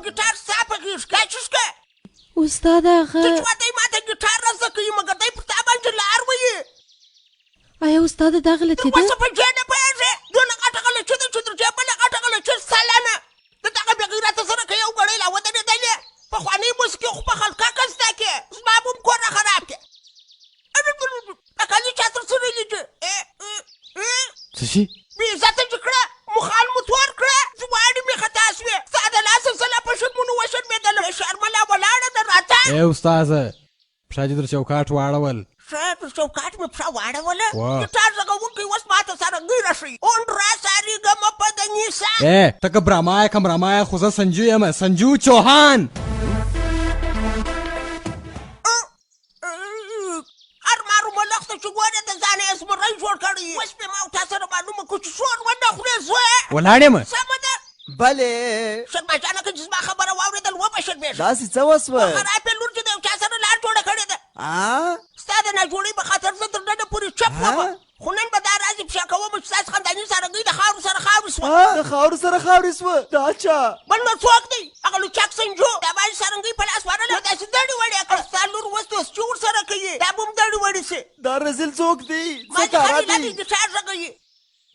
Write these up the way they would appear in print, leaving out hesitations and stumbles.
ګیټار ستا پکې ښکا چشکه استاد هغه ته چې واته ما ته ګیټار را زده کوي مګر دی پر تا باندې لار وایي آیا استاد دا غلطي ده وسه په جې نه پوهېږې دونه غټه غلطي ده چې در جې بله غټه غلطي سالانه د دغه بې غیرته سره که یو ګړی لا ودرېدلې پخوانۍ موسیقي خو په خلقه که زده کړې زما به هم کور را خراب کړې اکالي چا تر سره لیدې څه شي بې عزته دې کړه مخال مو تور کړه زواړې مې خطا شوې ستا د لاسه سله په شرمونو وشرمېدله شرمله ولاړه ده راته ای استاذه پښه دې در چوکاټ واړول ښه پر چوکاټ مې پښه واړوله ګیټار غږونکی اوس ماته سارنګۍ راشي اون را ساریګمه په دنیسه ته که برامایه که مرامایه خو زه سنجو یم سنجو چوهان هر مارو ملخ ته چې ګورې د ځان یې زمری جوړ کړی اوس مې ما او تا سره معلومه کړو چې شور ونه خورې زویه ولاړ یم سمه ده بلې شرمجانه که چې زما خبره واورېدل وبشرمېږه داسې څه وسوه خرابې لور چې د یو چا سره لار جوړه کړې ده ستا د ناجوړۍ په خاطر زه تر ننه پورې چپ وم خو نن به دا راځي پښه کوم چې ستاسې خنداني سارنګۍ د خاورو سره خاورې شوه د خاورو سره خاورې شوه دا چا بل نو څوک دی هغه لوچاک سنجو دا باندې سارنګۍ په لاس وړله داسې دړې وړې کړه ستا لور اوس دوستي ورسره کوي دا به هم دړې وړې شي دا رزل څوک دی ما څه چې کارا خالي دی لاندې ګیټار غږوي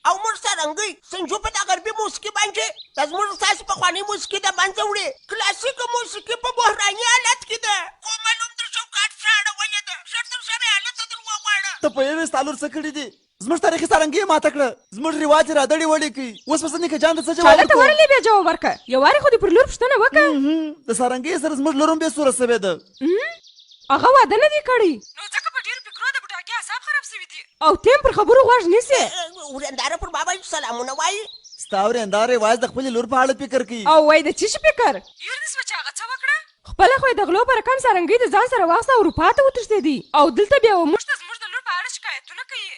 او موږ سارنګۍ سنجو په دا غربي موسیقي باندې دا زموږ ستاسې پخوانۍ موسیقي د منځه وړې کلاسیکه موسیقي په بحراني حالت کې ده خو معلوم در چوکاټ پښه اړولې ده ژر تر ژره یې هلته در وغواړه ته پوهېږې ستا لور څه کړي دي زموږ تاریخي سارنګۍ یې ماته کړه زموږ رواج یې رادړې وړې کوي اوس به زه نیکه جان ته څه جواب چاله ته ورلې بیا جواب ورکړه یو وارې خو دې پر لور پوښتنه وکړه د سارنګۍ سره زموږ لور هم بې سوره سوې ده هغه واده نه دی کړی نو ځکه په ډېرو فکرو د بوډاګي اعصاب خراب سوي دي او تیم پر خبرو غوږ نیسي ورېنداره پر ما باندې سلامونه وایي ستا ورېندار رواج د خپلې لور په اړه فکر کوي او وایي د څه شي فکر یور دې سوه چې هغه څه وکړه خپله خو یې د غلو په رقم سارنګۍ د ځان سره واخیسته اروپا ته وتښتېدي او دلته بیا موږ ته زموږ د لور په اړه شکایتونه کوي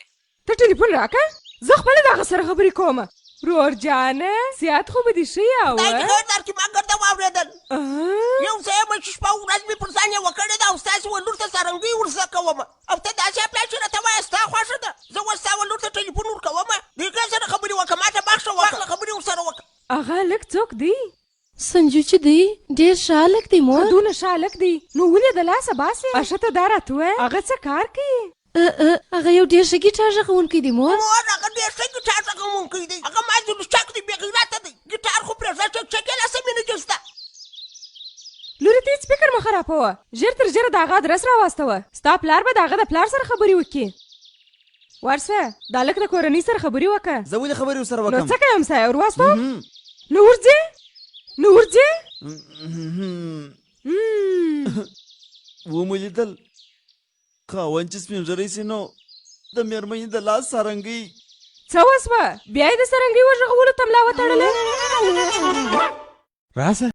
ته ټلیفون راکړه زه خپله د هغه سره خبرې کوم رور جانه زیات خو به دې ښه یې دا چې غیر دار کې ما ګرده واورېدل یو ځای یم چې شپه ورځ مې پر ځان یې وکړې ده او ستاسې ولور ته سارنګۍ ورزده کوم او ته داسې اپلای چې راته وایه ستا خوښه ده زه اوس ستا ولور ته ټلیفون ورکوم د هغې سره خبرې وکړه ما ته بخښه وکړه خبرې ورسره وکړه هغه هلک څوک دی سنجو چې دی ډېر ښه هلک دی مور دونه ښه هلک دی نو ولې د لاسه باسې اشته دا راته ووایه هغه څه کار کوي هغه یو ډېر ښه ګیټار غږونکی دی مور هغه ډېر ښه ګیټار غږونکی دی هغه مازې لوچاک دی بې غیرته دی ګیټار خو پرېږده چکې لاسه مینه کې شته لورې ته هېڅ فکر مه خرابوه ژر تر ژره د هغه ادرس راواستوه ستا پلار به د هغه د پلار سره خبرې وکړي ورسوه د هلک د کورنۍ سره خبرې وکړه زه ولې خبرې ورسره نو وکړم څه کوم سایه ور واستوه نو ورځې نو ورځې ومو لیدل خاوند چې سپین ږیری سي نو د مېرمنې د لاس سارنګۍ څه وسوه بیا یې د سارنګۍ وژغولو ته ملا وتړله راسه